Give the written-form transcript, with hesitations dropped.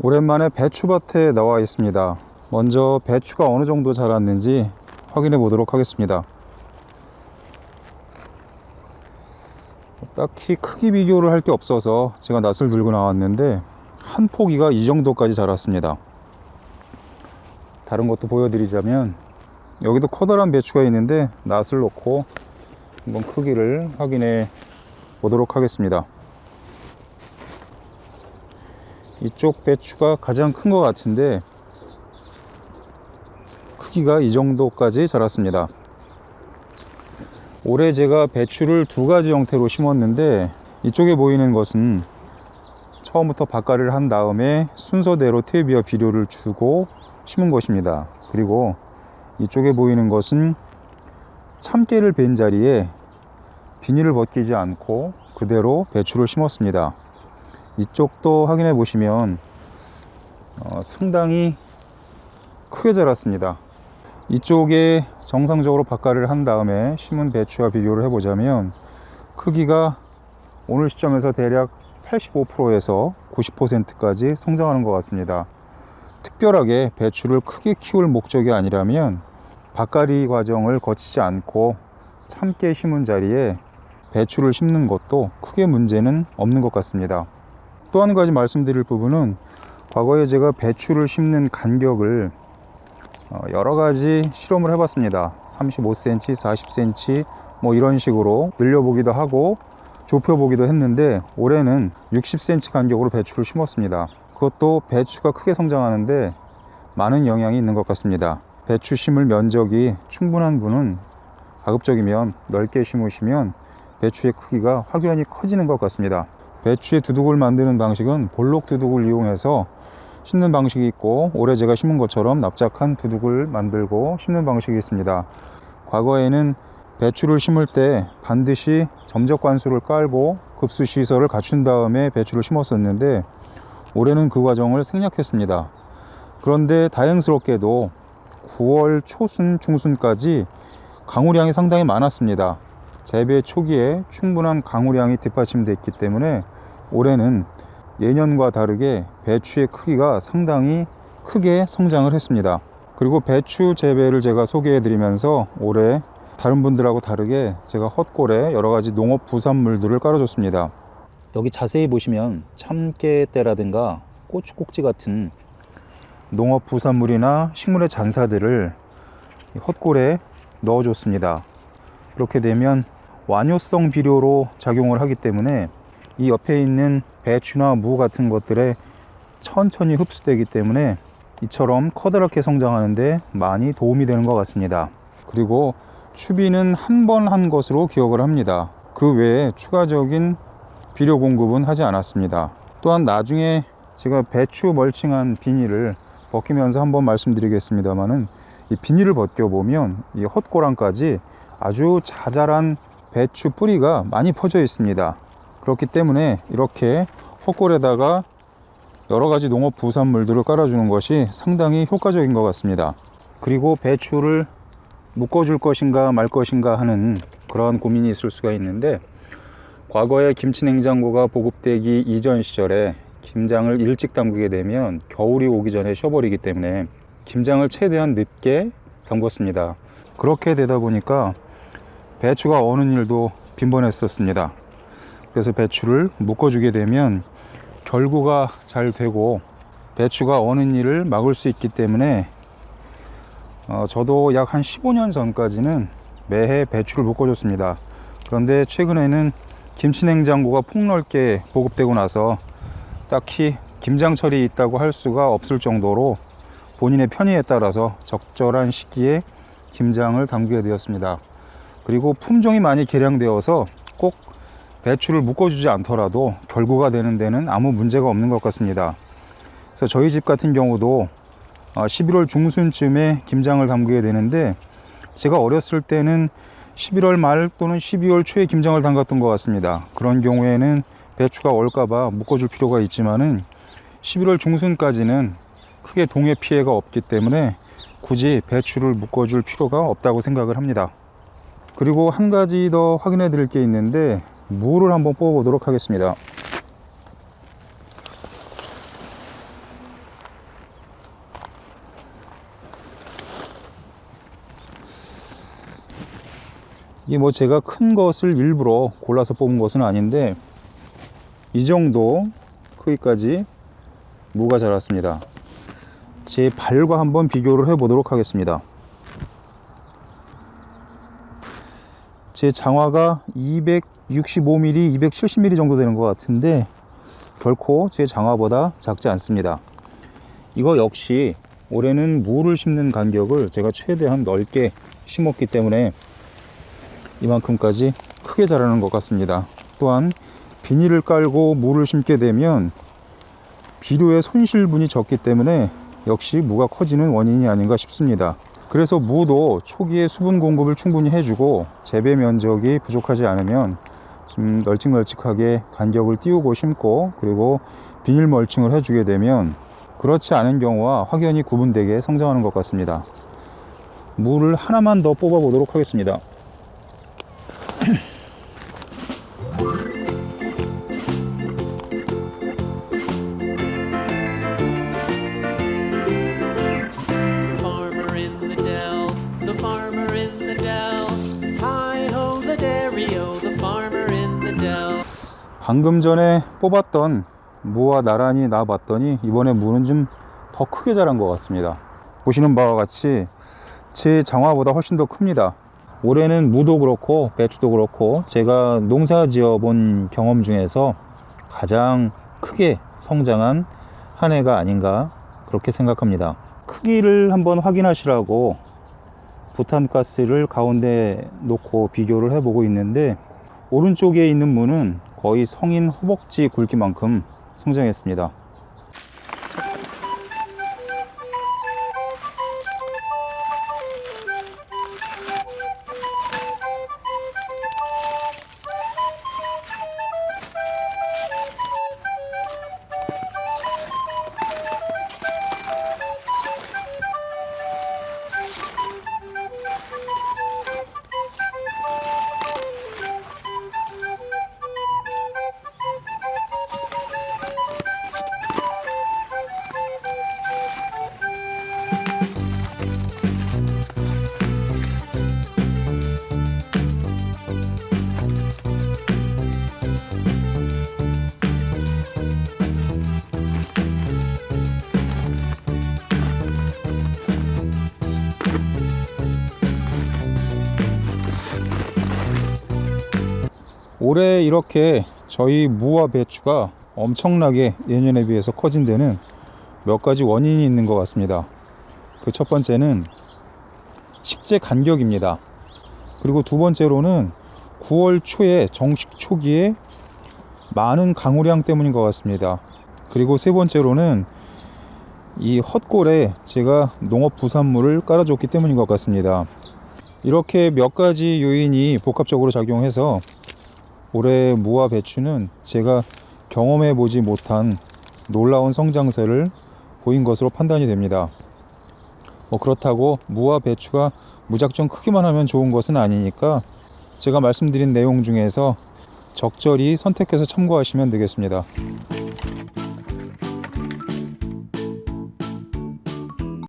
오랜만에 배추밭에 나와 있습니다. 먼저 배추가 어느 정도 자랐는지 확인해 보도록 하겠습니다. 딱히 크기 비교를 할 게 없어서 제가 낫을 들고 나왔는데 한 포기가 이 정도까지 자랐습니다. 다른 것도 보여드리자면 여기도 커다란 배추가 있는데 낫을 놓고 한번 크기를 확인해 보도록 하겠습니다. 이쪽 배추가 가장 큰 것 같은데 크기가 이 정도까지 자랐습니다. 올해 제가 배추를 두 가지 형태로 심었는데 이쪽에 보이는 것은 처음부터 밭갈이를 한 다음에 순서대로 퇴비와 비료를 주고 심은 것입니다. 그리고 이쪽에 보이는 것은 참깨를 벤 자리에 비닐을 벗기지 않고 그대로 배추를 심었습니다. 이쪽도 확인해 보시면 상당히 크게 자랐습니다. 이쪽에 정상적으로 밭갈이를 한 다음에 심은 배추와 비교를 해보자면 크기가 오늘 시점에서 대략 85%에서 90%까지 성장하는 것 같습니다. 특별하게 배추를 크게 키울 목적이 아니라면 밭갈이 과정을 거치지 않고 참깨 심은 자리에 배추를 심는 것도 크게 문제는 없는 것 같습니다. 또 한 가지 말씀드릴 부분은 과거에 제가 배추를 심는 간격을 여러 가지 실험을 해봤습니다. 35cm, 40cm 뭐 이런 식으로 늘려보기도 하고 좁혀보기도 했는데 올해는 60cm 간격으로 배추를 심었습니다. 그것도 배추가 크게 성장하는데 많은 영향이 있는 것 같습니다. 배추 심을 면적이 충분한 분은 가급적이면 넓게 심으시면 배추의 크기가 확연히 커지는 것 같습니다. 배추의 두둑을 만드는 방식은 볼록 두둑을 이용해서 심는 방식이 있고 올해 제가 심은 것처럼 납작한 두둑을 만들고 심는 방식이 있습니다. 과거에는 배추를 심을 때 반드시 점적 관수를 깔고 급수 시설을 갖춘 다음에 배추를 심었었는데 올해는 그 과정을 생략했습니다. 그런데 다행스럽게도 9월 초순 중순까지 강우량이 상당히 많았습니다. 재배 초기에 충분한 강우량이 뒷받침됐기 때문에 올해는 예년과 다르게 배추의 크기가 상당히 크게 성장을 했습니다. 그리고 배추 재배를 제가 소개해 드리면서 올해 다른 분들하고 다르게 제가 헛골에 여러 가지 농업 부산물들을 깔아줬습니다. 여기 자세히 보시면 참깨대라든가 고추꼭지 같은 농업 부산물이나 식물의 잔사들을 헛골에 넣어줬습니다. 그렇게 되면 완효성 비료로 작용을 하기 때문에 이 옆에 있는 배추나 무 같은 것들에 천천히 흡수되기 때문에 이처럼 커다랗게 성장하는데 많이 도움이 되는 것 같습니다. 그리고 추비는 한 번 한 것으로 기억을 합니다. 그 외에 추가적인 비료 공급은 하지 않았습니다. 또한 나중에 제가 배추 멀칭한 비닐을 벗기면서 한번 말씀드리겠습니다만은 이 비닐을 벗겨보면 이 헛고랑까지 아주 자잘한 배추 뿌리가 많이 퍼져 있습니다. 그렇기 때문에 이렇게 헛골에다가 여러 가지 농업 부산물들을 깔아주는 것이 상당히 효과적인 것 같습니다. 그리고 배추를 묶어줄 것인가 말 것인가 하는 그러한 고민이 있을 수가 있는데 과거에 김치냉장고가 보급되기 이전 시절에 김장을 일찍 담그게 되면 겨울이 오기 전에 쉬어버리기 때문에 김장을 최대한 늦게 담궜습니다. 그렇게 되다 보니까 배추가 어는 일도 빈번했었습니다. 그래서 배추를 묶어주게 되면 결구가 잘 되고 배추가 어는 일을 막을 수 있기 때문에 저도 약 한 15년 전까지는 매해 배추를 묶어줬습니다. 그런데 최근에는 김치냉장고가 폭넓게 보급되고 나서 딱히 김장철이 있다고 할 수가 없을 정도로 본인의 편의에 따라서 적절한 시기에 김장을 담그게 되었습니다. 그리고 품종이 많이 개량되어서 꼭 배추를 묶어주지 않더라도 결구가 되는 데는 아무 문제가 없는 것 같습니다. 그래서 저희 집 같은 경우도 11월 중순쯤에 김장을 담그게 되는데 제가 어렸을 때는 11월 말 또는 12월 초에 김장을 담갔던 것 같습니다. 그런 경우에는 배추가 얼까봐 묶어줄 필요가 있지만은 11월 중순까지는 크게 동해 피해가 없기 때문에 굳이 배추를 묶어줄 필요가 없다고 생각을 합니다. 그리고 한 가지 더 확인해 드릴 게 있는데 무를 한번 뽑아 보도록 하겠습니다. 이게 뭐 제가 큰 것을 일부러 골라서 뽑은 것은 아닌데 이 정도 크기까지 무가 자랐습니다. 제 발과 한번 비교를 해 보도록 하겠습니다. 제 장화가 265mm, 270mm 정도 되는 것 같은데 결코 제 장화보다 작지 않습니다. 이거 역시 올해는 무를 심는 간격을 제가 최대한 넓게 심었기 때문에 이만큼까지 크게 자라는 것 같습니다. 또한 비닐을 깔고 무를 심게 되면 비료의 손실분이 적기 때문에 역시 무가 커지는 원인이 아닌가 싶습니다. 그래서 무도 초기에 수분 공급을 충분히 해주고 재배 면적이 부족하지 않으면 좀 널찍널찍하게 간격을 띄우고 심고 그리고 비닐 멀칭을 해주게 되면 그렇지 않은 경우와 확연히 구분되게 성장하는 것 같습니다. 무를 하나만 더 뽑아 보도록 하겠습니다. 방금 전에 뽑았던 무와 나란히 놔봤더니 이번에 무는 좀 더 크게 자란 것 같습니다. 보시는 바와 같이 제 장화보다 훨씬 더 큽니다. 올해는 무도 그렇고 배추도 그렇고 제가 농사 지어 본 경험 중에서 가장 크게 성장한 한 해가 아닌가 그렇게 생각합니다. 크기를 한번 확인하시라고 부탄가스를 가운데 놓고 비교를 해보고 있는데 오른쪽에 있는 무는 거의 성인 허벅지 굵기만큼 성장했습니다. 올해 이렇게 저희 무와 배추가 엄청나게 예년에 비해서 커진 데는 몇 가지 원인이 있는 것 같습니다. 그 첫 번째는 식재 간격입니다. 그리고 두 번째로는 9월 초에 정식 초기에 많은 강우량 때문인 것 같습니다. 그리고 세 번째로는 이 헛골에 제가 농업 부산물을 깔아줬기 때문인 것 같습니다. 이렇게 몇 가지 요인이 복합적으로 작용해서 올해 무와 배추는 제가 경험해 보지 못한 놀라운 성장세를 보인 것으로 판단이 됩니다. 그렇다고 무와 배추가 무작정 크기만 하면 좋은 것은 아니니까 제가 말씀드린 내용 중에서 적절히 선택해서 참고하시면 되겠습니다.